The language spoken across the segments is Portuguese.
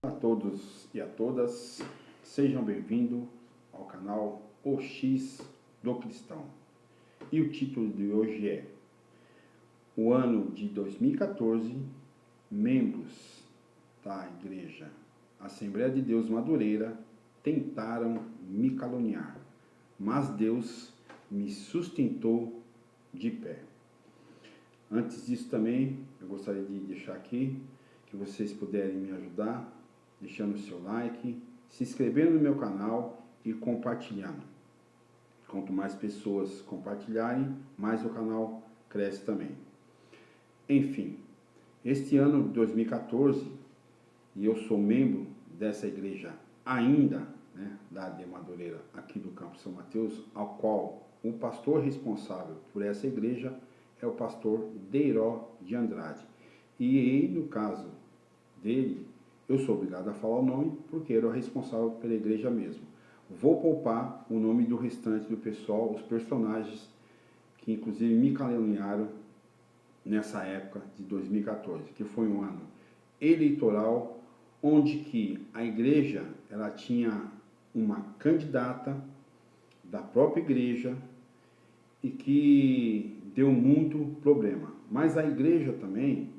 Olá a todos e a todas, sejam bem-vindos ao canal OX do Cristão. E o título de hoje é: o ano de 2014, membros da Igreja Assembleia de Deus Madureira tentaram me caluniar, mas Deus me sustentou de pé. Antes disso também, eu gostaria de deixar aqui que vocês puderem me ajudar, deixando o seu like, se inscrevendo no meu canal e compartilhando. Quanto mais pessoas compartilharem, mais o canal cresce também. Enfim, este ano de 2014, e eu sou membro dessa igreja ainda, da AD Madureira, aqui do Campo São Mateus, ao qual o pastor responsável por essa igreja é o pastor Deiró de Andrade. E no caso dele, eu sou obrigado a falar o nome, porque ele é o responsável pela igreja mesmo. Vou poupar o nome do restante do pessoal, os personagens que inclusive me caluniaram nessa época de 2014, que foi um ano eleitoral, onde que a igreja ela tinha uma candidata da própria igreja e que deu muito problema. Mas a igreja também,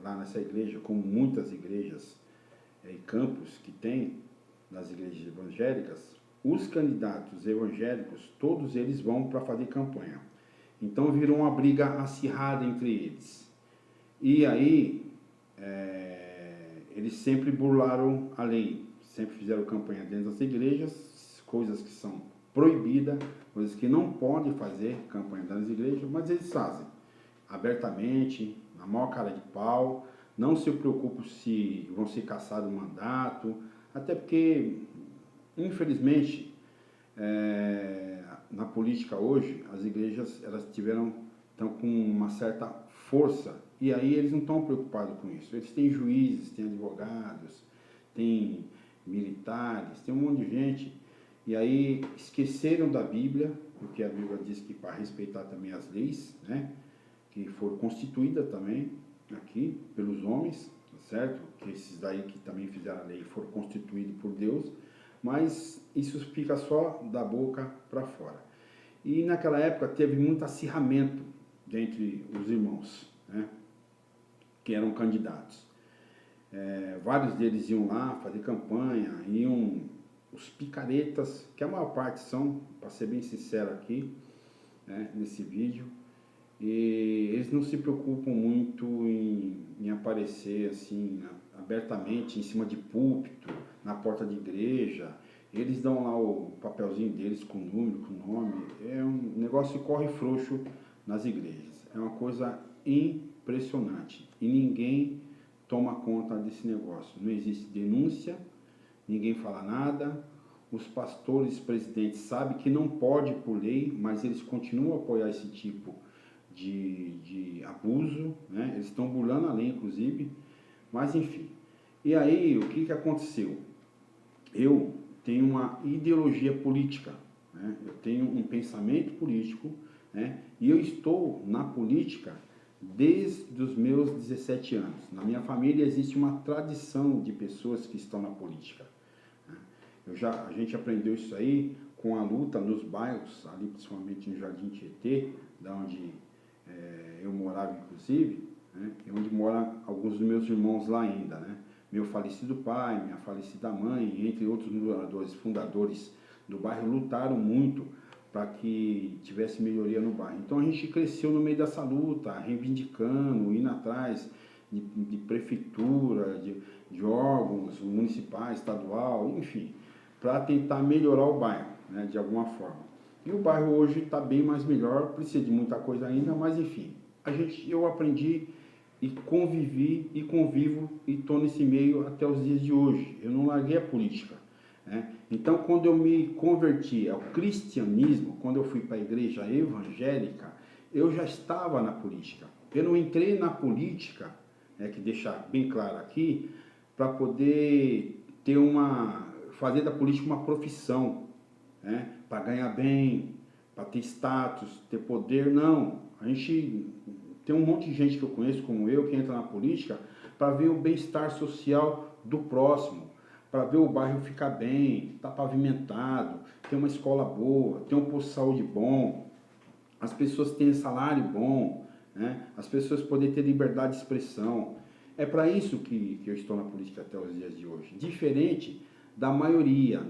lá nessa igreja, como muitas igrejas e campos que tem nas igrejas evangélicas, os candidatos evangélicos, todos eles vão para fazer campanha. Então virou uma briga acirrada entre eles. E aí, eles sempre burlaram a lei, sempre fizeram campanha dentro das igrejas, coisas que são proibidas, coisas que não podem fazer campanha dentro das igrejas, mas eles fazem abertamente, na maior cara de pau. Não se preocupem se vão ser cassados o mandato, até porque, infelizmente, na política hoje, as igrejas elas estão com uma certa força, e aí eles não estão preocupados com isso. Eles têm juízes, têm advogados, têm militares, tem um monte de gente, e aí esqueceram da Bíblia, porque a Bíblia diz que para respeitar também as leis, que foram constituídas também aqui pelos homens, certo? Que esses daí que também fizeram a lei foram constituídos por Deus, mas isso fica só da boca para fora. E naquela época teve muito acirramento entre os irmãos, que eram candidatos. Vários deles iam lá fazer campanha, iam os picaretas, que a maior parte são, para ser bem sincero aqui, nesse vídeo, e eles não se preocupam muito em aparecer assim abertamente em cima de púlpito, na porta de igreja. Eles dão lá o papelzinho deles com número, com nome. É um negócio que corre frouxo nas igrejas. É uma coisa impressionante e ninguém toma conta desse negócio. Não existe denúncia, ninguém fala nada. Os pastores, presidentes sabem que não pode por lei, mas eles continuam a apoiar esse tipo de abuso, Eles estão burlando a lei, inclusive, mas enfim. E aí, o que aconteceu? Eu tenho uma ideologia política, Eu tenho um pensamento político, E eu estou na política desde os meus 17 anos. Na minha família existe uma tradição de pessoas que estão na política. A gente aprendeu isso aí com a luta nos bairros, ali principalmente no Jardim Tietê, da onde eu morava inclusive, e onde moram alguns dos meus irmãos lá ainda, Meu falecido pai, minha falecida mãe, entre outros moradores, fundadores do bairro, lutaram muito para que tivesse melhoria no bairro. Então a gente cresceu no meio dessa luta, reivindicando, indo atrás de prefeitura, de órgãos municipais, estadual, enfim, para tentar melhorar o bairro, de alguma forma. E o bairro hoje está bem mais melhor, precisa de muita coisa ainda, mas enfim, eu aprendi e convivi e convivo e estou nesse meio até os dias de hoje. Eu não larguei a política. Então, quando eu me converti ao cristianismo, quando eu fui para a igreja evangélica, eu já estava na política. Eu não entrei na política, que deixar bem claro aqui, para poder fazer da política uma profissão, para ganhar bem, para ter status, ter poder. Não, a gente tem um monte de gente que eu conheço, como eu, que entra na política para ver o bem-estar social do próximo, para ver o bairro ficar bem, estar pavimentado, ter uma escola boa, ter um posto de saúde bom, as pessoas terem salário bom, né? As pessoas poderem ter liberdade de expressão. É para isso que eu estou na política até os dias de hoje. Diferente da maioria,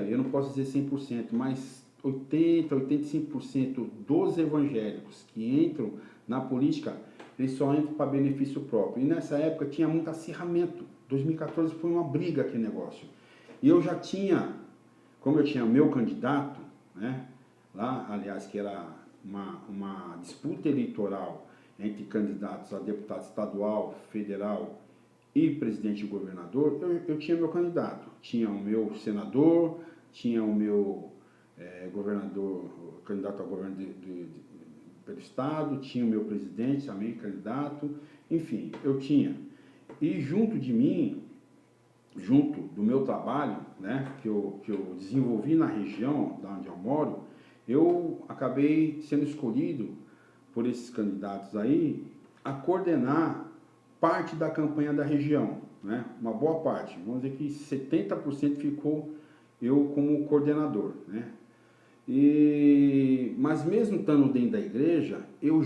eu não posso dizer 100%, mas 80, 85% dos evangélicos que entram na política, eles só entram para benefício próprio. E nessa época tinha muito acirramento. 2014 foi uma briga aquele negócio. E eu já tinha, como eu tinha meu candidato, né, lá, aliás, que era uma disputa eleitoral entre candidatos a deputado estadual, federal e presidente e governador, eu tinha meu candidato. Tinha o meu senador, tinha o meu governador, candidato a governador pelo estado, tinha o meu presidente também, candidato, enfim, eu tinha. E junto de mim, junto do meu trabalho, né, que eu desenvolvi na região da onde eu moro, eu acabei sendo escolhido por esses candidatos aí a coordenar parte da campanha da região, né? Uma boa parte, vamos dizer que 70% ficou eu como coordenador, né? Mas mesmo estando dentro da igreja, eu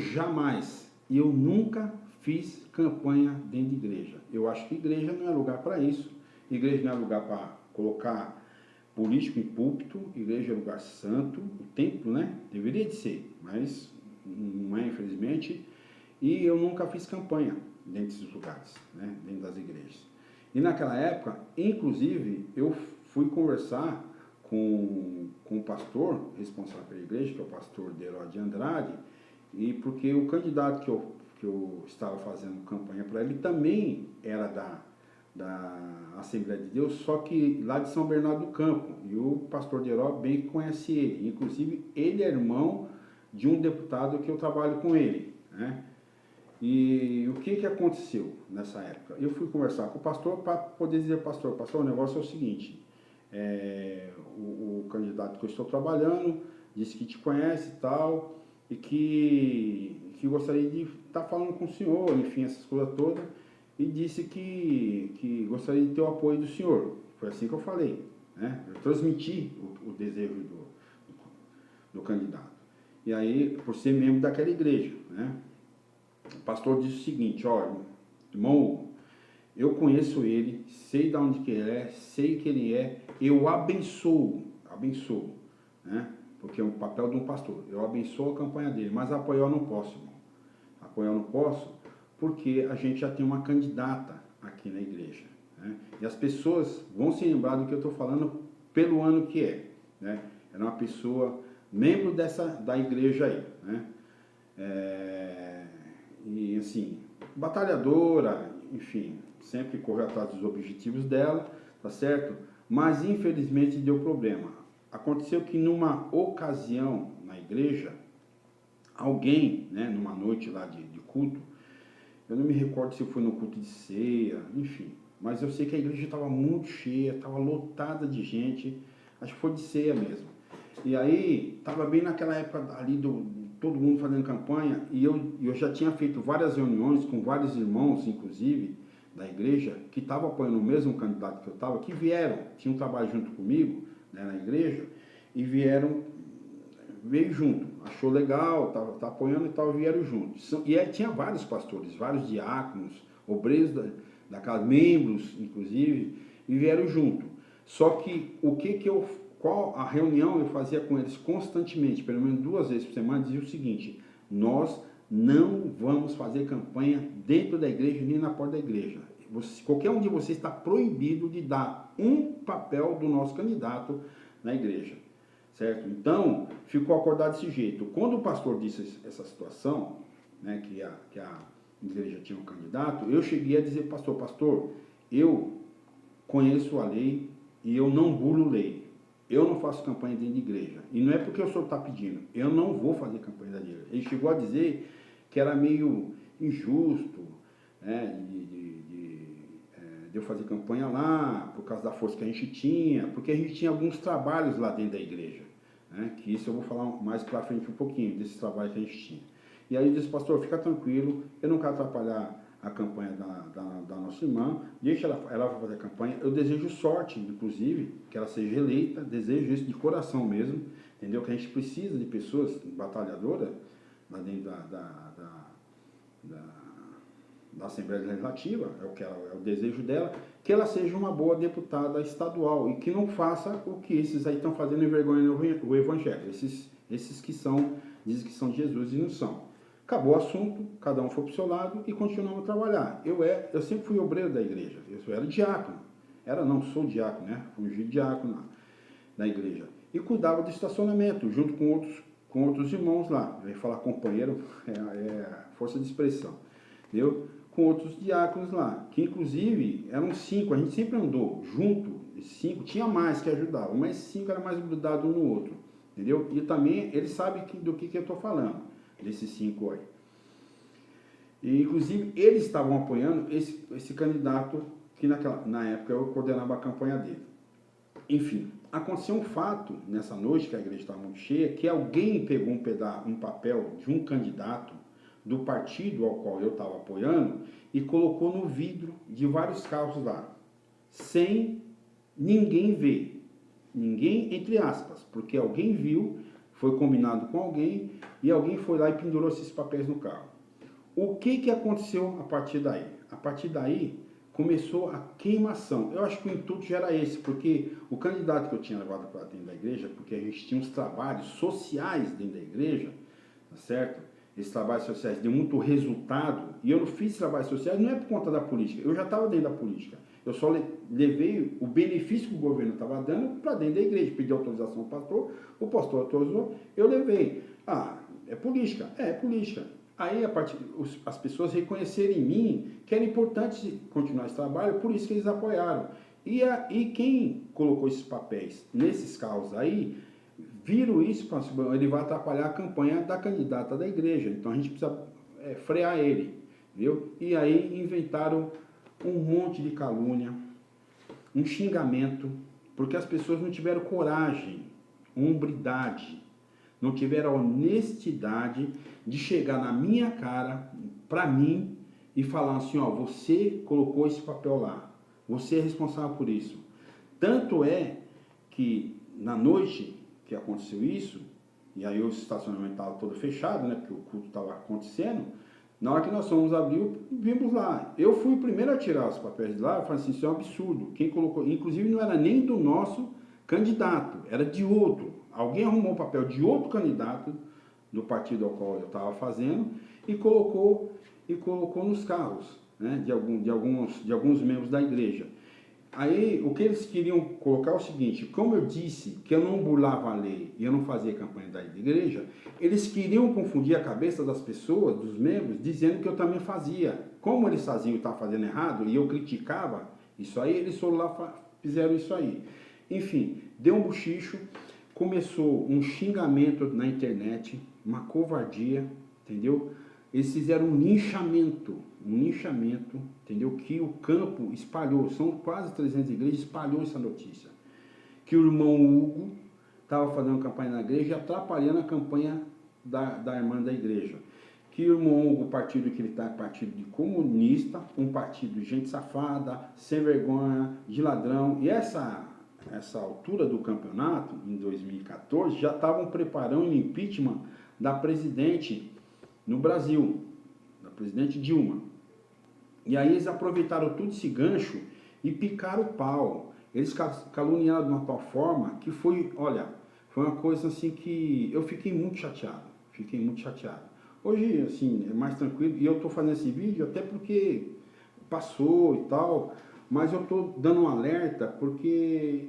nunca fiz campanha dentro de igreja. Eu acho que igreja não é lugar para isso, igreja não é lugar para colocar político em púlpito, igreja é lugar santo, o templo, né? Deveria de ser, mas não é, infelizmente. E eu nunca fiz campanha dentro desses lugares, né? Dentro das igrejas. E naquela época, inclusive, eu fui conversar com o pastor responsável pela igreja, que é o pastor Derói de Andrade, e porque o candidato que eu estava fazendo campanha para ele também era da Assembleia de Deus, só que lá de São Bernardo do Campo, e o pastor Derói bem conhece ele, inclusive ele é irmão de um deputado que eu trabalho com ele, né? E o que aconteceu nessa época? Eu fui conversar com o pastor para poder dizer, pastor, o negócio é o seguinte, o candidato que eu estou trabalhando disse que te conhece e tal, e que gostaria de estar falando com o senhor, enfim, essas coisas todas, e disse que gostaria de ter o apoio do senhor. Foi assim que eu falei, né? Eu transmiti o desejo do candidato. E aí, por ser membro daquela igreja, né? O pastor disse o seguinte, ó, irmão, eu conheço ele, sei de onde que ele é, sei que ele é, eu abençoo, né? Porque é um papel de um pastor, eu abençoo a campanha dele, mas apoiar eu não posso, irmão. Apoiar eu não posso, porque a gente já tem uma candidata aqui na igreja, né? E as pessoas vão se lembrar do que eu estou falando pelo ano que é, né? Era uma pessoa, membro da igreja aí, né? E assim, batalhadora, enfim, sempre correu atrás dos objetivos dela, tá certo? Mas infelizmente deu problema. Aconteceu que numa ocasião na igreja, alguém, né, numa noite lá de culto, eu não me recordo se foi no culto de ceia, enfim, mas eu sei que a igreja estava muito cheia, estava lotada de gente, acho que foi de ceia mesmo. E aí, estava bem naquela época ali todo mundo fazendo campanha, e eu já tinha feito várias reuniões com vários irmãos, inclusive, da igreja, que estavam apoiando o mesmo candidato que eu estava, que vieram, tinham um trabalho junto comigo, né, na igreja, e veio junto, achou legal, tá apoiando e tal, vieram junto. E aí tinha vários pastores, vários diáconos, obreiros da casa, membros, inclusive, e vieram junto. Só que qual a reunião eu fazia com eles constantemente, pelo menos 2 vezes por semana, dizia o seguinte: nós não vamos fazer campanha dentro da igreja nem na porta da igreja. Qualquer um de vocês está proibido de dar um papel do nosso candidato na igreja, certo? Então, ficou acordado desse jeito. Quando o pastor disse essa situação, né, que a igreja tinha um candidato, eu cheguei a dizer, pastor, eu conheço a lei e eu não bulo lei. Eu não faço campanha dentro de igreja. E não é porque o senhor está pedindo. Eu não vou fazer campanha dentro de igreja. Ele chegou a dizer que era meio injusto, né, de eu fazer campanha lá, por causa da força que a gente tinha, porque a gente tinha alguns trabalhos lá dentro da igreja, né, que isso eu vou falar mais para frente um pouquinho, desses trabalhos que a gente tinha. E aí ele disse, pastor, fica tranquilo, eu não quero atrapalhar a campanha da nossa irmã, deixa ela fazer a campanha. Eu desejo sorte, inclusive, que ela seja eleita, desejo isso de coração mesmo, entendeu? Que a gente precisa de pessoas batalhadoras lá dentro da Assembleia Legislativa, é o desejo dela, que ela seja uma boa deputada estadual e que não faça o que esses aí estão fazendo envergonhando o Evangelho, esses que dizem que são de Jesus e não são. Acabou o assunto, cada um foi para o seu lado e continuamos a trabalhar. Eu sempre fui obreiro da igreja, eu era diácono. Sou diácono, né? Fui diácono na igreja. E cuidava do estacionamento, junto com outros irmãos lá. Eu ia falar companheiro, é força de expressão. Entendeu? Com outros diáconos lá, que inclusive eram 5, a gente sempre andou junto, 5, tinha mais que ajudavam, mas 5 era mais grudado um no outro. Entendeu? E também eles sabem do que eu estou falando, desses 5 aí. E, inclusive, eles estavam apoiando esse candidato que na época eu coordenava a campanha dele. Enfim, aconteceu um fato nessa noite, que a igreja estava muito cheia, que alguém pegou um papel de um candidato do partido ao qual eu estava apoiando e colocou no vidro de vários carros lá, sem ninguém ver. Ninguém, entre aspas, porque alguém viu, foi combinado com alguém e alguém foi lá e pendurou esses papéis no carro. O que aconteceu a partir daí? A partir daí começou a queimação. Eu acho que o intuito já era esse, porque o candidato que eu tinha levado para dentro da igreja, porque a gente tinha uns trabalhos sociais dentro da igreja, tá certo? Esses trabalhos sociais deu muito resultado, e eu não fiz trabalhos sociais, não é por conta da política, eu já estava dentro da política. Eu só levei o benefício que o governo estava dando para dentro da igreja, pedi autorização ao pastor, o pastor autorizou, eu levei. É política? É política. Aí as pessoas reconhecerem em mim que era importante continuar esse trabalho, por isso que eles apoiaram. E quem colocou esses papéis nesses carros aí, viram isso, ele vai atrapalhar a campanha da candidata da igreja, então a gente precisa frear ele, viu? E aí inventaram um monte de calúnia, um xingamento, porque as pessoas não tiveram coragem, hombridade, não tiveram honestidade de chegar na minha cara, para mim, e falar assim, ó, você colocou esse papel lá, você é responsável por isso. Tanto é que na noite que aconteceu isso, e aí o estacionamento estava todo fechado, né, porque o culto estava acontecendo, na hora que nós fomos abrir, vimos lá. Eu fui o primeiro a tirar os papéis de lá, eu falei assim, isso é um absurdo. Quem colocou, inclusive não era nem do nosso candidato, era de outro. Alguém arrumou o papel de outro candidato do partido ao qual eu estava fazendo e colocou nos carros, né, de alguns membros da igreja. Aí, o que eles queriam colocar é o seguinte, como eu disse que eu não burlava a lei e eu não fazia campanha da igreja, eles queriam confundir a cabeça das pessoas, dos membros, dizendo que eu também fazia. Como eles faziam e estavam fazendo errado, e eu criticava isso aí, eles foram lá fizeram isso aí. Enfim, deu um bochicho, começou um xingamento na internet, uma covardia, entendeu? Eles fizeram um linchamento, entendeu? Que o campo espalhou, são quase 300 igrejas, espalhou essa notícia. Que o irmão Hugo estava fazendo campanha na igreja, atrapalhando a campanha da irmã da igreja. Que o irmão Hugo, o partido que ele está, é partido de comunista, um partido de gente safada, sem vergonha, de ladrão. E essa altura do campeonato, em 2014, já estavam preparando o impeachment da presidente no Brasil, da presidente Dilma. E aí eles aproveitaram todo esse gancho e picaram o pau. Eles caluniaram de uma tal forma que foi uma coisa assim que eu fiquei muito chateado. Hoje, assim, é mais tranquilo, e eu estou fazendo esse vídeo até porque passou e tal, mas eu estou dando um alerta porque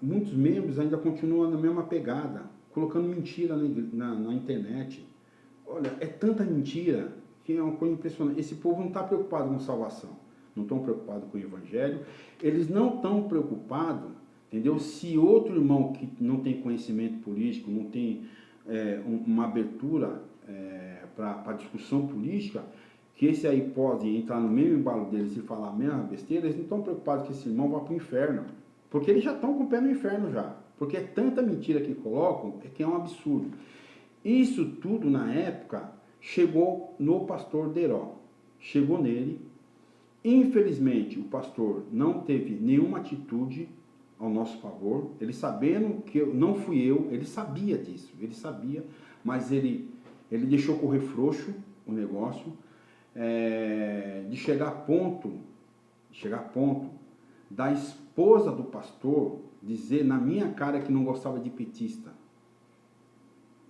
muitos membros ainda continuam na mesma pegada, colocando mentira na internet. Olha, é tanta mentira que é uma coisa impressionante. Esse povo não está preocupado com salvação, não estão preocupados com o evangelho, eles não estão preocupados, entendeu? Se outro irmão que não tem conhecimento político, não tem uma abertura para discussão política, que esse aí pode entrar no mesmo embalo deles e falar a mesma besteira, eles não estão preocupados que esse irmão vá para o inferno, porque eles já estão com o pé no inferno já, porque é tanta mentira que colocam, que é um absurdo. Isso tudo, na época, chegou no pastor Deró. chegou nele. Infelizmente, o pastor não teve nenhuma atitude ao nosso favor. Ele sabendo que não fui eu, ele sabia disso, ele sabia, mas ele deixou correr frouxo o negócio, de chegar a ponto da esposa do pastor dizer na minha cara que não gostava de petista.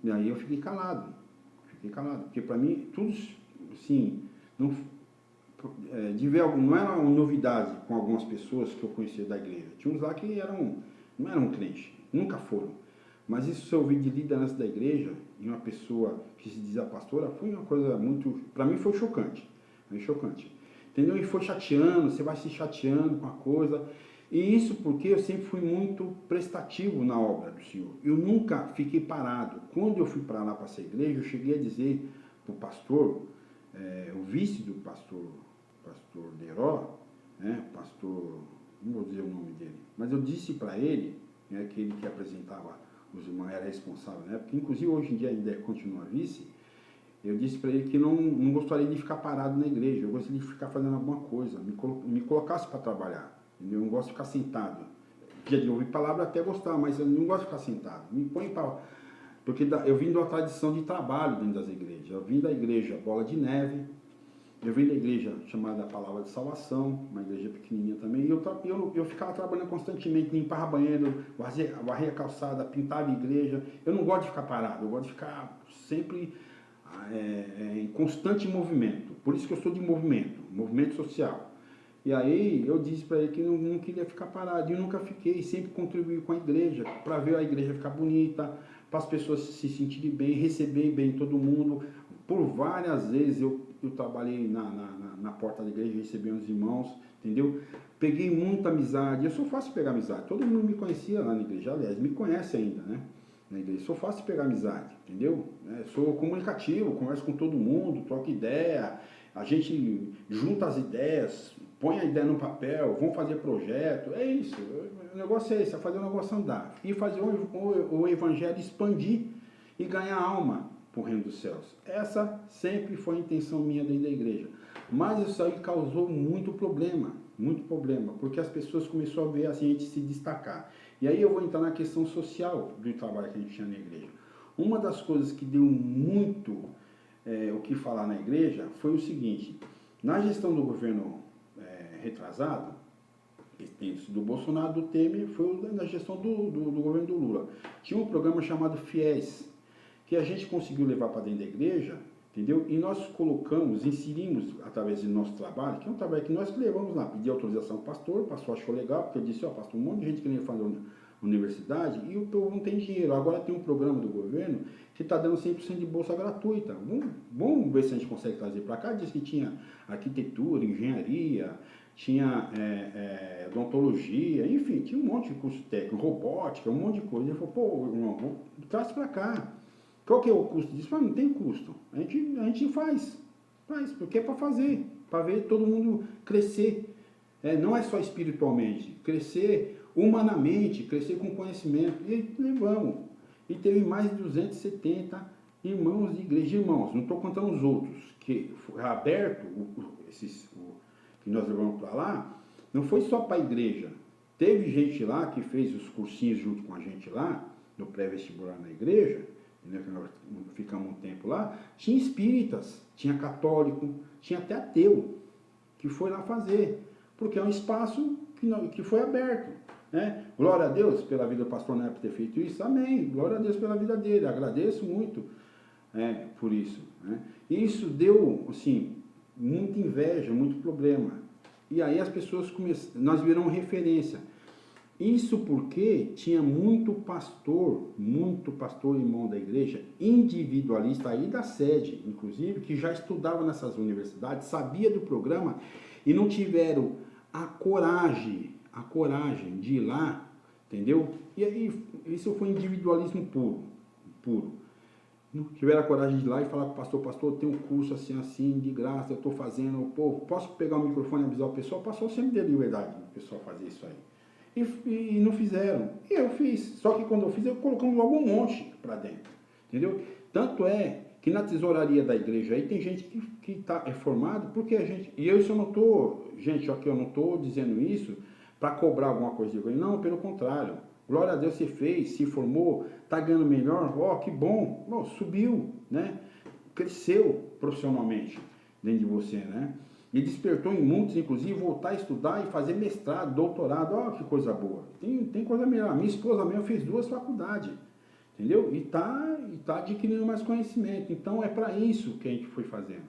E aí eu fiquei calado, porque para mim tudo, assim, não era uma novidade com algumas pessoas que eu conhecia da igreja. Tinha uns lá que não eram crentes, nunca foram. Mas isso, se eu ouvir de liderança da igreja, e uma pessoa que se dizia pastora, foi uma coisa muito, para mim foi chocante. Entendeu? E foi chateando, você vai se chateando com a coisa. E isso porque eu sempre fui muito prestativo na obra do Senhor. Eu nunca fiquei parado. Quando eu fui para lá, para essa igreja, eu cheguei a dizer para o pastor, o vice do pastor Deró, pastor, não vou dizer o nome dele, mas eu disse para ele, aquele que apresentava os irmãos, era responsável, porque inclusive hoje em dia ainda continua vice. Eu disse para ele que não gostaria de ficar parado na igreja, eu gostaria de ficar fazendo alguma coisa, me colocasse para trabalhar. Eu não gosto de ficar sentado. Dia de ouvir palavra até gostar, mas eu não gosto de ficar sentado. Me põe para... Porque eu vim de uma tradição de trabalho dentro das igrejas. Eu vim da igreja Bola de Neve, eu vim da igreja chamada Palavra de Salvação, uma igreja pequenininha também, e eu ficava trabalhando constantemente, limpar banheiro, varrer a calçada, pintava a igreja. Eu não gosto de ficar parado, eu gosto de ficar sempre em constante movimento. Por isso que eu sou de movimento social. E aí eu disse para ele que não queria ficar parado, e eu nunca fiquei, sempre contribuí com a igreja, para ver a igreja ficar bonita, para as pessoas se sentirem bem, receber bem todo mundo. Por várias vezes eu trabalhei na porta da igreja, recebi uns irmãos, entendeu? Peguei muita amizade, eu sou fácil de pegar amizade, todo mundo me conhecia lá na igreja, aliás, me conhece ainda, né? Na igreja, sou fácil de pegar amizade, entendeu? Sou comunicativo, converso com todo mundo, troco ideia, a gente junta as ideias, põe a ideia no papel, vamos fazer projeto, é isso, o negócio é esse, é fazer o negócio andar, e fazer o evangelho expandir e ganhar alma para o reino dos céus. Essa sempre foi a intenção minha dentro da igreja, mas isso aí causou muito problema, porque as pessoas começaram a ver assim, a gente se destacar. E aí eu vou entrar na questão social do trabalho que a gente tinha na igreja. Uma das coisas que deu muito o que falar na igreja foi o seguinte: na gestão do governo retrasado, do Bolsonaro, do Temer, foi na gestão do governo do Lula. Tinha um programa chamado FIES, que a gente conseguiu levar para dentro da igreja, entendeu? E nós inserimos através do nosso trabalho, que é um trabalho que nós levamos lá, pedir autorização ao pastor, o pastor achou legal, porque eu disse, pastor, um monte de gente querendo fazer universidade e o povo não tem dinheiro. Agora tem um programa do governo que está dando 100% de bolsa gratuita. Vamos ver se a gente consegue trazer para cá. Diz que tinha arquitetura, engenharia, tinha odontologia, enfim, tinha um monte de curso técnico, robótica, um monte de coisa. Ele falou, irmão, traz para cá. Qual que é o custo disso? Não tem custo. A gente faz, porque é para fazer, para ver todo mundo crescer. Não é só espiritualmente, crescer humanamente, crescer com conhecimento. E levamos. E teve mais de 270 irmãos de igreja. Irmãos, não estou contando os outros, que foi aberto, que nós levamos para lá, não foi só para a igreja. Teve gente lá que fez os cursinhos junto com a gente lá, no pré-vestibular na igreja, né, que nós ficamos um tempo lá, tinha espíritas, tinha católico, tinha até ateu, que foi lá fazer, porque é um espaço que foi aberto. Né? Glória a Deus pela vida do pastor Neto ter feito isso, amém, glória a Deus pela vida dele, agradeço muito por isso. Né? E isso deu, assim, muita inveja, muito problema. E aí as pessoas nós viramos referência. Isso porque tinha muito pastor irmão da igreja, individualista aí da sede, inclusive, que já estudava nessas universidades, sabia do programa e não tiveram a coragem de ir lá, entendeu? E aí, isso foi individualismo puro. Não tiveram a coragem de ir lá e falar para o pastor, tem um curso assim, de graça, eu estou fazendo, posso pegar o microfone e avisar o pessoal? O pastor sempre deu liberdade para o pessoal fazer isso aí. E não fizeram. E eu fiz. Só que quando eu fiz, eu colocamos logo um monte para dentro. Entendeu? Tanto é que na tesouraria da igreja aí tem gente que é formado, porque a gente, e eu não estou, gente, aqui eu não estou dizendo isso para cobrar alguma coisa de alguém, não, pelo contrário, glória a Deus, você fez, se formou, está ganhando melhor, ó, que bom, ó, subiu, né, cresceu profissionalmente dentro de você, né, e despertou em muitos, inclusive, voltar a estudar e fazer mestrado, doutorado, ó, que coisa boa, tem coisa melhor, minha esposa mesmo fez 2 faculdades, entendeu? E tá adquirindo mais conhecimento. Então é para isso que a gente foi fazendo.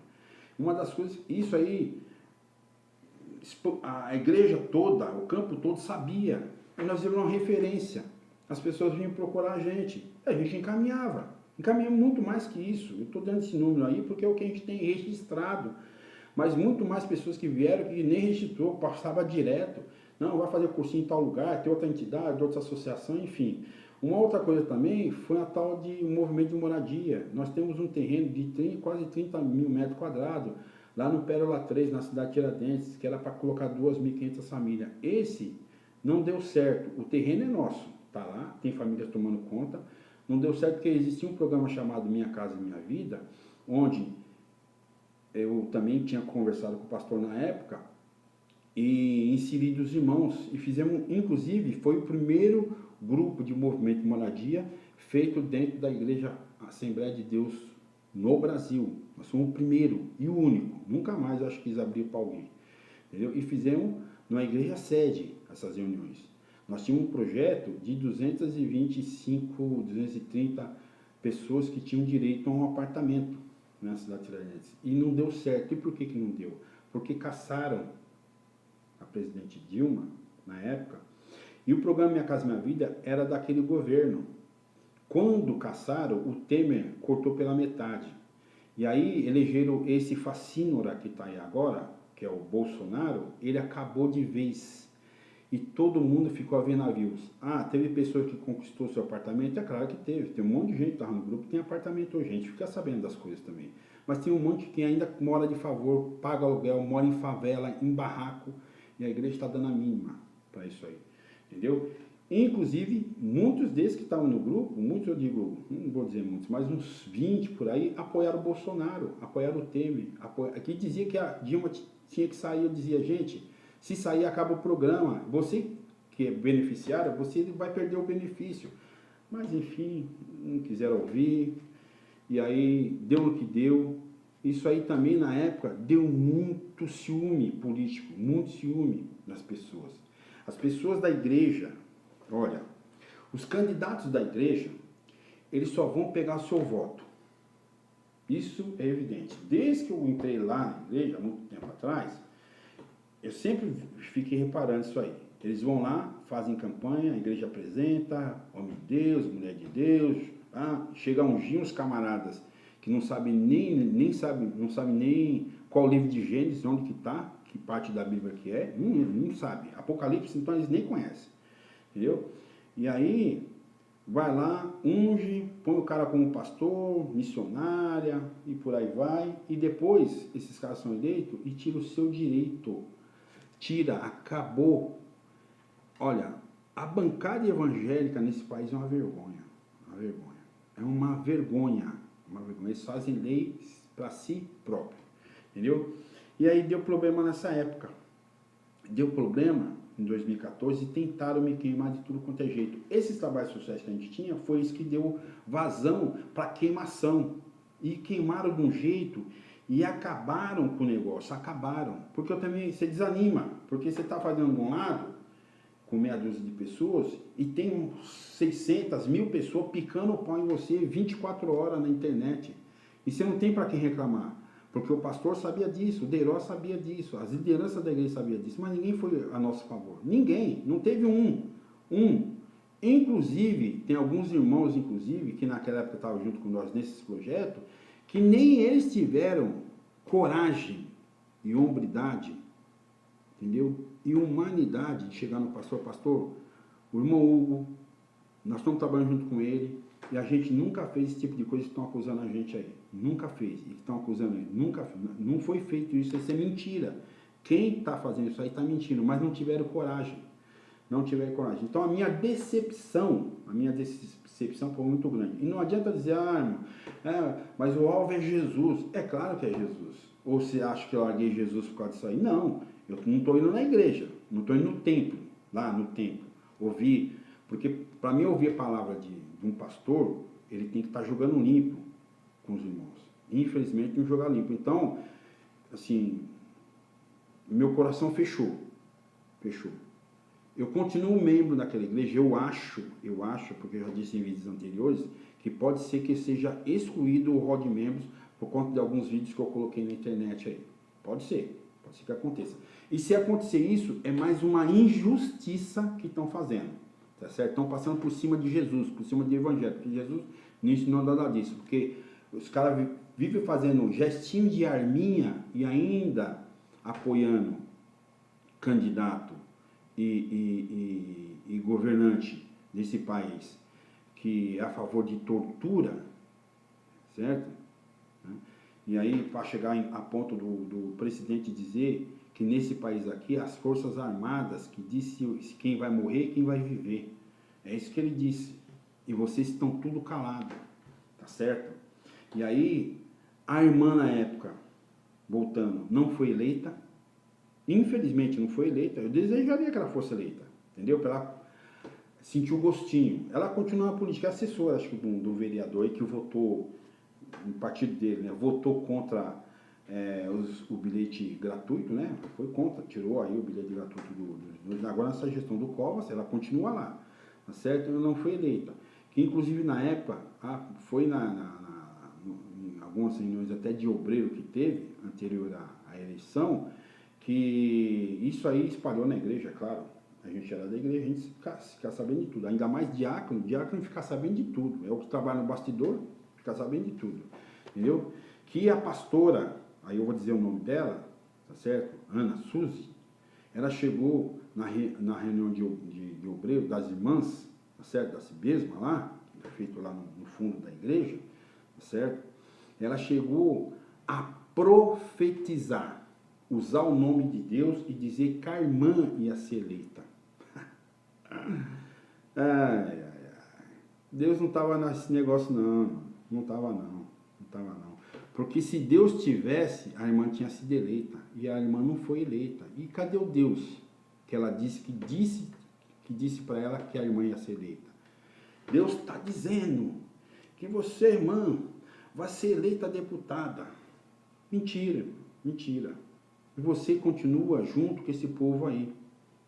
Uma das coisas, isso aí, a igreja toda, o campo todo sabia. E nós éramos uma referência. As pessoas vinham procurar a gente encaminhava. Encaminhamos muito mais que isso. Eu estou dando esse número aí porque é o que a gente tem registrado. Mas muito mais pessoas que vieram que nem registrou, passava direto. Não, vai fazer cursinho em tal lugar, tem outra entidade, outra associação, enfim. Uma outra coisa também foi a tal de movimento de moradia. Nós temos um terreno de quase 30 mil metros quadrados, lá no Pérola 3, na cidade de Tiradentes, que era para colocar 2.500 famílias. Esse não deu certo. O terreno é nosso, tá lá, tem famílias tomando conta. Não deu certo porque existia um programa chamado Minha Casa Minha Vida, onde eu também tinha conversado com o pastor na época, e inserido os irmãos, e fizemos, inclusive, foi o primeiro grupo de movimento de moradia feito dentro da Igreja Assembleia de Deus no Brasil. Nós somos o primeiro e o único, nunca mais eu acho que quis abrir para alguém, entendeu? E fizemos na igreja sede essas reuniões. Nós tínhamos um projeto de 225, 230 pessoas que tinham direito a um apartamento na cidade de Tiradentes, e não deu certo. E por que não deu? Porque caçaram a presidente Dilma, na época, e o programa Minha Casa Minha Vida era daquele governo. Quando caçaram, o Temer cortou pela metade. E aí elegeram esse facínora que está aí agora, que é o Bolsonaro, ele acabou de vez. E todo mundo ficou a ver navios. Ah, teve pessoa que conquistou seu apartamento? É claro que teve. Tem um monte de gente que estava no grupo que tem apartamento hoje. A gente fica sabendo das coisas também. Mas tem um monte que ainda mora de favor, paga aluguel, mora em favela, em barraco. E a igreja está dando a mínima para isso aí. Entendeu? Inclusive, muitos desses que estavam no grupo, muitos eu digo, não vou dizer muitos, mas uns 20 por aí, apoiaram o Bolsonaro, apoiaram o Temer. Aqui dizia que a Dilma tinha que sair, eu dizia, gente, se sair acaba o programa. Você que é beneficiário, você vai perder o benefício. Mas enfim, não quiseram ouvir, e aí deu no que deu. Isso aí também na época deu muito ciúme político, muito ciúme das pessoas. As pessoas da igreja, olha, os candidatos da igreja, eles só vão pegar seu voto. Isso é evidente. Desde que eu entrei lá na igreja, há muito tempo atrás, eu sempre fiquei reparando isso aí. Eles vão lá, fazem campanha, a igreja apresenta, homem de Deus, mulher de Deus, tá? Chega a ungir uns camaradas que não sabem nem qual livro de Gênesis, onde que está, que parte da Bíblia que é, não sabe. Apocalipse, então, eles nem conhecem, entendeu? E aí, vai lá, unge, põe o cara como pastor, missionária, e por aí vai, e depois, esses caras são eleitos e tira o seu direito. Tira, acabou. Olha, a bancada evangélica nesse país é uma vergonha, é uma vergonha. Eles fazem leis para si próprio, entendeu? E aí deu problema nessa época. Deu problema em 2014 e tentaram me queimar de tudo quanto é jeito. Esses trabalhos sociais que a gente tinha foi isso que deu vazão para queimação. E queimaram de um jeito e acabaram com o negócio, acabaram. Porque eu também, você desanima, porque você está fazendo de um lado, com meia dúzia de pessoas, e tem uns 600, 1000 pessoas picando o pau em você 24 horas na internet. E você não tem para quem reclamar. Porque o pastor sabia disso, o Deiró sabia disso, as lideranças da igreja sabiam disso, mas ninguém foi a nosso favor. Ninguém, não teve um. Inclusive, tem alguns irmãos, inclusive, que naquela época estavam junto com nós nesse projeto, que nem eles tiveram coragem e hombridade, entendeu? E humanidade de chegar no pastor, o irmão Hugo, nós estamos trabalhando junto com ele, e a gente nunca fez esse tipo de coisa que estão acusando a gente aí. Nunca fez. E que estão acusando ele. Nunca, não foi feito isso. Isso é mentira. Quem está fazendo isso aí está mentindo, mas não tiveram coragem. não tiver coragem. Então a minha decepção foi muito grande. E não adianta dizer, irmão, mas o alvo é Jesus. É claro que é Jesus. Ou você acha que eu larguei Jesus por causa disso aí? Não, eu não estou indo na igreja, não estou indo no templo, lá no templo, ouvir, porque para mim ouvir a palavra de um pastor, ele tem que estar jogando limpo com os irmãos. Infelizmente não jogar limpo. Então, assim, meu coração fechou. Eu continuo membro daquela igreja, eu acho, porque eu já disse em vídeos anteriores, que pode ser que seja excluído o rol de membros por conta de alguns vídeos que eu coloquei na internet aí. Pode ser que aconteça. E se acontecer isso, é mais uma injustiça que estão fazendo, tá certo? Estão passando por cima de Jesus, por cima do evangelho, porque Jesus não ensinou nada disso, porque os caras vivem fazendo gestinho de arminha e ainda apoiando candidato e governante desse país que é a favor de tortura, certo? E aí, para chegar a ponto do presidente dizer que nesse país aqui, as Forças Armadas, que disse quem vai morrer e quem vai viver. É isso que ele disse. E vocês estão tudo calados, tá certo? E aí, a irmã na época, voltando, não foi eleita. Infelizmente não foi eleita. Eu desejaria que ela fosse eleita, entendeu? Para ela sentir o gostinho. Ela continua na política, é assessora, acho que do vereador aí que votou, no partido dele, né? Votou contra o bilhete gratuito, né? Foi contra, tirou aí o bilhete gratuito agora nessa gestão do Covas, ela continua lá, tá certo? Ela não foi eleita. Que inclusive na época, foi em algumas reuniões até de obreiro que teve, anterior à eleição, que isso aí espalhou na igreja, claro. A gente era da igreja, a gente fica sabendo de tudo. Ainda mais diácono fica sabendo de tudo. É o que trabalha no bastidor, fica sabendo de tudo. Entendeu? Que a pastora, aí eu vou dizer o nome dela, tá certo? Ana Suzy, ela chegou na reunião de obreiro das irmãs, tá certo? Da Cibesma lá, que é feito lá no fundo da igreja, tá certo? Ela chegou a profetizar, usar o nome de Deus e dizer que a irmã ia ser eleita. Deus não estava nesse negócio não estava não. Porque se Deus tivesse, a irmã tinha sido eleita, e a irmã não foi eleita. E cadê o Deus que ela disse que disse para ela que a irmã ia ser eleita? Deus está dizendo que você, irmã, vai ser eleita deputada. Mentira. E você continua junto com esse povo aí,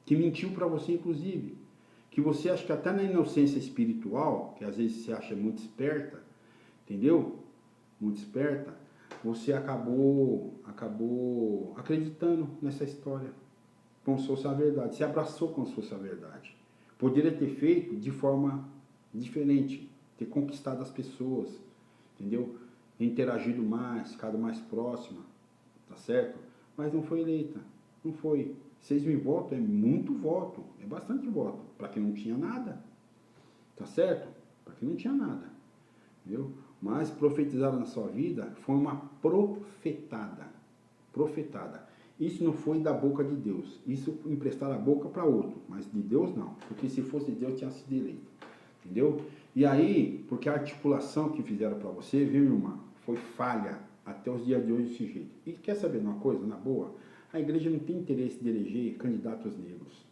que mentiu para você, inclusive. Que você acha que até na inocência espiritual, que às vezes você acha muito esperta, entendeu? Muito esperta, você acabou acreditando nessa história, como se fosse a verdade. Se abraçou como se fosse a verdade. Poderia ter feito de forma diferente, ter conquistado as pessoas, entendeu? Interagido mais, ficado mais próxima, tá certo? Mas não foi eleita, não foi. 6 mil votos é muito voto, é bastante voto, para quem não tinha nada, tá certo? Para quem não tinha nada, entendeu? Mas profetizar na sua vida foi uma profetada. Isso não foi da boca de Deus, isso emprestaram a boca para outro, mas de Deus não, porque se fosse de Deus tinha sido eleito, entendeu? E aí, porque a articulação que fizeram para você, viu, irmã, foi falha até os dias de hoje desse jeito. E quer saber de uma coisa, na boa? A igreja não tem interesse de eleger candidatos negros.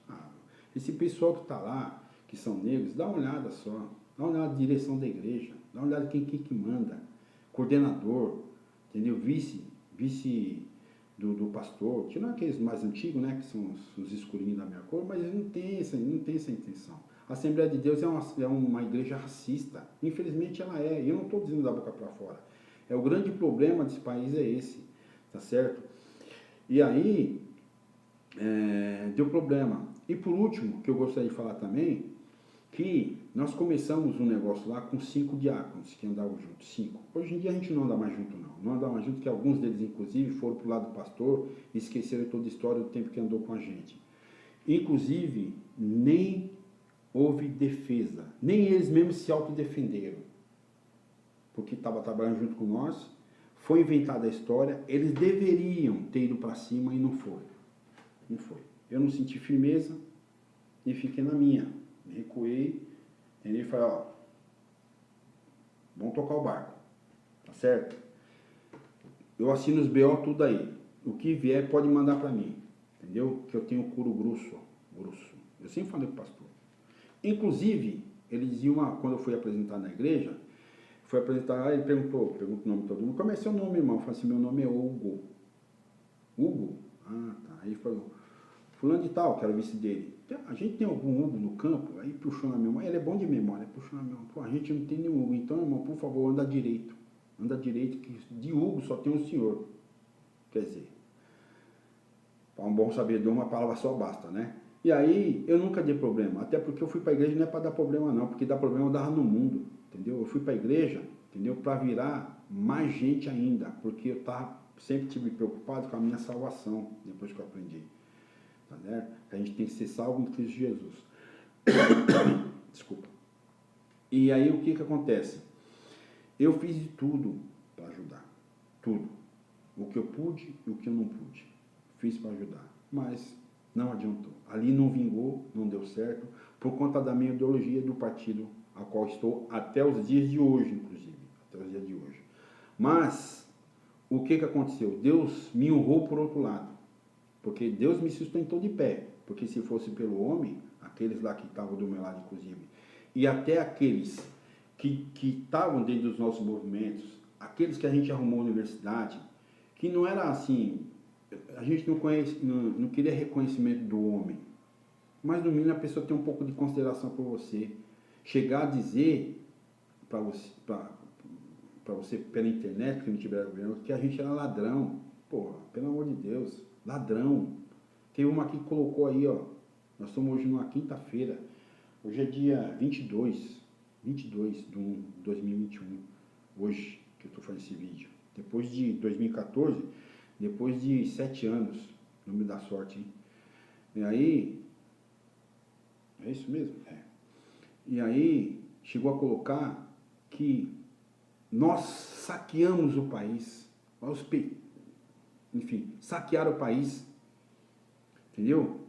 Esse pessoal que está lá, que são negros, dá uma olhada só, dá uma olhada na direção da igreja, dá uma olhada quem que manda, coordenador, entendeu? Vice do pastor, que não é aqueles mais antigos, né, que são os escurinhos da minha cor, mas não tem essa intenção. A Assembleia de Deus é uma igreja racista, infelizmente ela é, e eu não estou dizendo da boca para fora. O grande problema desse país é esse, tá certo? E aí, deu problema. E por último, que eu gostaria de falar também, que nós começamos um negócio lá com 5 diáconos que andavam juntos, 5. Hoje em dia a gente não anda mais junto não anda mais junto, porque alguns deles inclusive foram para o lado do pastor e esqueceram toda a história do tempo que andou com a gente. Inclusive, nem houve defesa, nem eles mesmos se autodefenderam, porque estava trabalhando junto com nós, foi inventada a história, eles deveriam ter ido para cima e não foi. Eu não senti firmeza, e fiquei na minha. Recuei, entendeu? E falei, ó, vamos tocar o barco, tá certo? Eu assino os BO tudo aí. O que vier pode mandar para mim, entendeu? Que eu tenho couro grosso, ó, grosso. Eu sempre falei pro pastor. Inclusive, ele dizia quando eu fui apresentar na igreja, ele perguntou o nome de todo mundo. Como é seu nome, irmão? Eu falei assim, meu nome é Hugo. Hugo? Ah, tá. Aí ele falou, fulano de tal, que era o vice dele. A gente tem algum Hugo no campo? Aí puxou na memória. Ele é bom de memória, puxou na memória. Pô, a gente não tem nenhum Hugo. Então, irmão, por favor, anda direito. Anda direito, que de Hugo só tem um senhor. Quer dizer, para um bom sabedor, uma palavra só basta, né? E aí, eu nunca dei problema. Até porque eu fui para a igreja não é para dar problema, não. Porque dar problema eu dava no mundo, entendeu? Eu fui para a igreja, entendeu? Para virar mais gente ainda. Porque eu sempre tive preocupado com a minha salvação, depois que eu aprendi. Tá certo? A gente tem que ser salvo em Cristo Jesus. Desculpa. E aí, o que acontece? Eu fiz de tudo para ajudar. Tudo. O que eu pude e o que eu não pude. Fiz para ajudar. Mas não adiantou. Ali não vingou, não deu certo, por conta da minha ideologia do partido a qual estou até os dias de hoje, inclusive. Até os dias de hoje. Mas, o que aconteceu? Deus me honrou por outro lado. Porque Deus me sustentou de pé. Porque se fosse pelo homem, aqueles lá que estavam do meu lado, inclusive, e até aqueles que estavam dentro dos nossos movimentos, aqueles que a gente arrumou na universidade, que não era assim, a gente não queria reconhecimento do homem, mas no mínimo a pessoa tem um pouco de consideração por você, chegar a dizer para você pela internet, que não tiver governo, que a gente era ladrão. Porra, pelo amor de Deus, ladrão. Tem uma aqui que colocou aí, ó, nós estamos hoje numa quinta-feira, hoje é dia 22 de 1 de 2021, hoje que eu estou fazendo esse vídeo. Depois de 2014, depois de 7 anos, não me dá sorte, hein? E aí, é isso mesmo? É. E aí, chegou a colocar que nós saqueamos o país, enfim, saquearam o país, entendeu?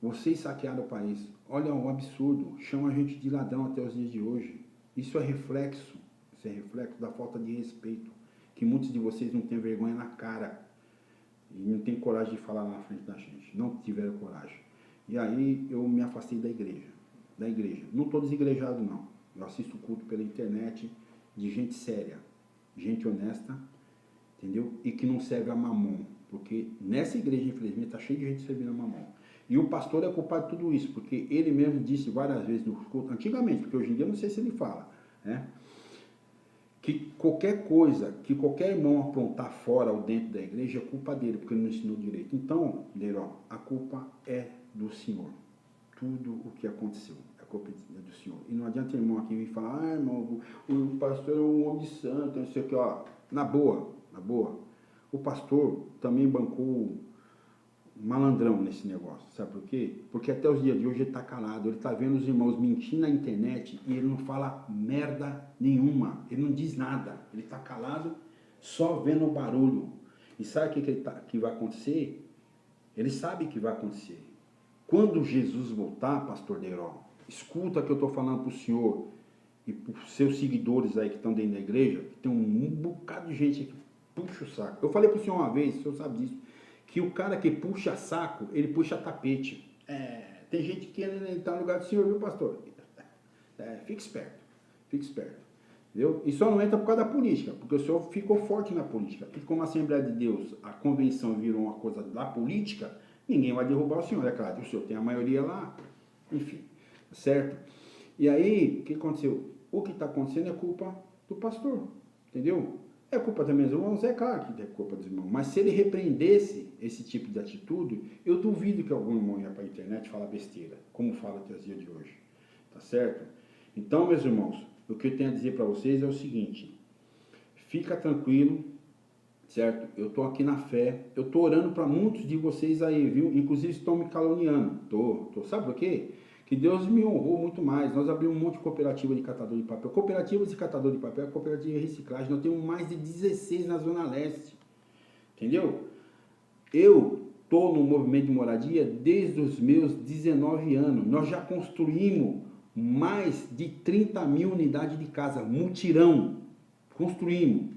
Vocês saquearam o país. Olha o absurdo, chama a gente de ladrão até os dias de hoje. Isso é reflexo da falta de respeito, que muitos de vocês não têm vergonha na cara e não têm coragem de falar na frente da gente, não tiveram coragem. E aí eu me afastei da igreja. Não estou desigrejado não, eu assisto culto pela internet de gente séria, gente honesta, entendeu? E que não serve a mamon, porque nessa igreja, infelizmente, está cheio de gente servindo a mamon. E o pastor é culpado de tudo isso, porque ele mesmo disse várias vezes no culto, antigamente, porque hoje em dia eu não sei se ele fala, né? Que qualquer coisa, que qualquer irmão aprontar fora ou dentro da igreja é culpa dele, porque ele não ensinou direito. Então, Leiró, a culpa é do Senhor. Tudo o que aconteceu, a culpa é do Senhor. E não adianta irmão aqui vir falar, irmão, o pastor é um homem santo, não sei o que, ó. Na boa, o pastor também bancou malandrão nesse negócio, sabe por quê? Porque até os dias de hoje ele está calado, ele está vendo os irmãos mentindo na internet e ele não fala merda nenhuma, ele não diz nada, ele está calado, só vendo o barulho. E sabe o que vai acontecer? Ele sabe que vai acontecer. Quando Jesus voltar, pastor Deiró, escuta o que eu estou falando para o senhor e para os seus seguidores aí que estão dentro da igreja, que tem um bocado de gente que puxa o saco. Eu falei para o senhor uma vez, o senhor sabe disso, que o cara que puxa saco, ele puxa tapete. Tem gente que está no lugar do senhor, viu, pastor? Fique esperto, entendeu? E só não entra por causa da política, porque o senhor ficou forte na política. E como a Assembleia de Deus, a convenção virou uma coisa da política, ninguém vai derrubar o senhor, é claro, o senhor tem a maioria lá, enfim, certo? E aí, o que aconteceu? O que está acontecendo é culpa do pastor, entendeu? É culpa dos meus irmãos? É claro que é culpa dos irmãos. Mas se ele repreendesse esse tipo de atitude, eu duvido que algum irmão ia para a internet falar besteira, como fala até os dias de hoje. Tá certo? Então, meus irmãos, o que eu tenho a dizer para vocês é o seguinte. Fica tranquilo, certo? Eu estou aqui na fé. Eu estou orando para muitos de vocês aí, viu? Inclusive estão me caluniando. Tô. Sabe por quê? Que Deus me honrou muito mais. Nós abrimos um monte de cooperativa de catador de papel. Cooperativas de catador de papel, cooperativa de reciclagem. Nós temos mais de 16 na Zona Leste. Entendeu? Eu estou no movimento de moradia desde os meus 19 anos. Nós já construímos mais de 30 mil unidades de casa, mutirão. Construímos,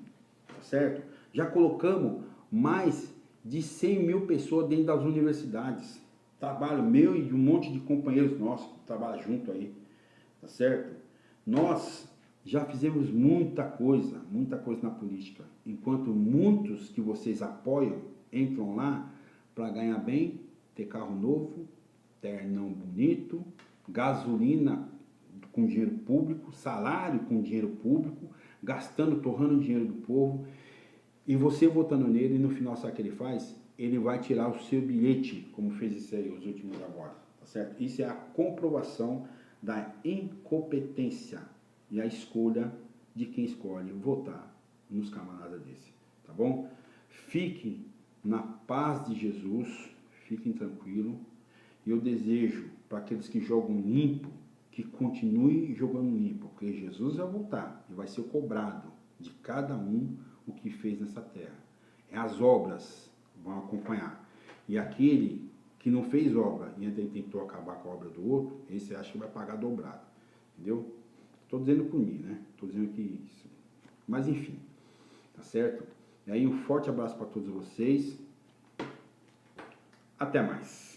tá certo? Já colocamos mais de 100 mil pessoas dentro das universidades. Trabalho meu e de um monte de companheiros nossos que trabalham junto aí, tá certo? Nós já fizemos muita coisa na política. Enquanto muitos que vocês apoiam entram lá para ganhar bem, ter carro novo, ternão bonito, gasolina com dinheiro público, salário com dinheiro público, gastando, torrando dinheiro do povo, e você votando nele, e no final sabe o que ele faz? Ele vai tirar o seu bilhete, como fez isso aí, os últimos agora, tá certo? Isso é a comprovação da incompetência e a escolha de quem escolhe votar nos camaradas desse, tá bom? Fiquem na paz de Jesus, fiquem tranquilos, e eu desejo para aqueles que jogam limpo, que continuem jogando limpo, porque Jesus vai voltar e vai ser cobrado de cada um o que fez nessa terra. As obras vão acompanhar. E aquele que não fez obra e ainda tentou acabar com a obra do outro, esse acha que vai pagar dobrado. Entendeu? Estou dizendo por mim, né? Estou dizendo que isso. Mas enfim, tá certo? E aí um forte abraço para todos vocês. Até mais.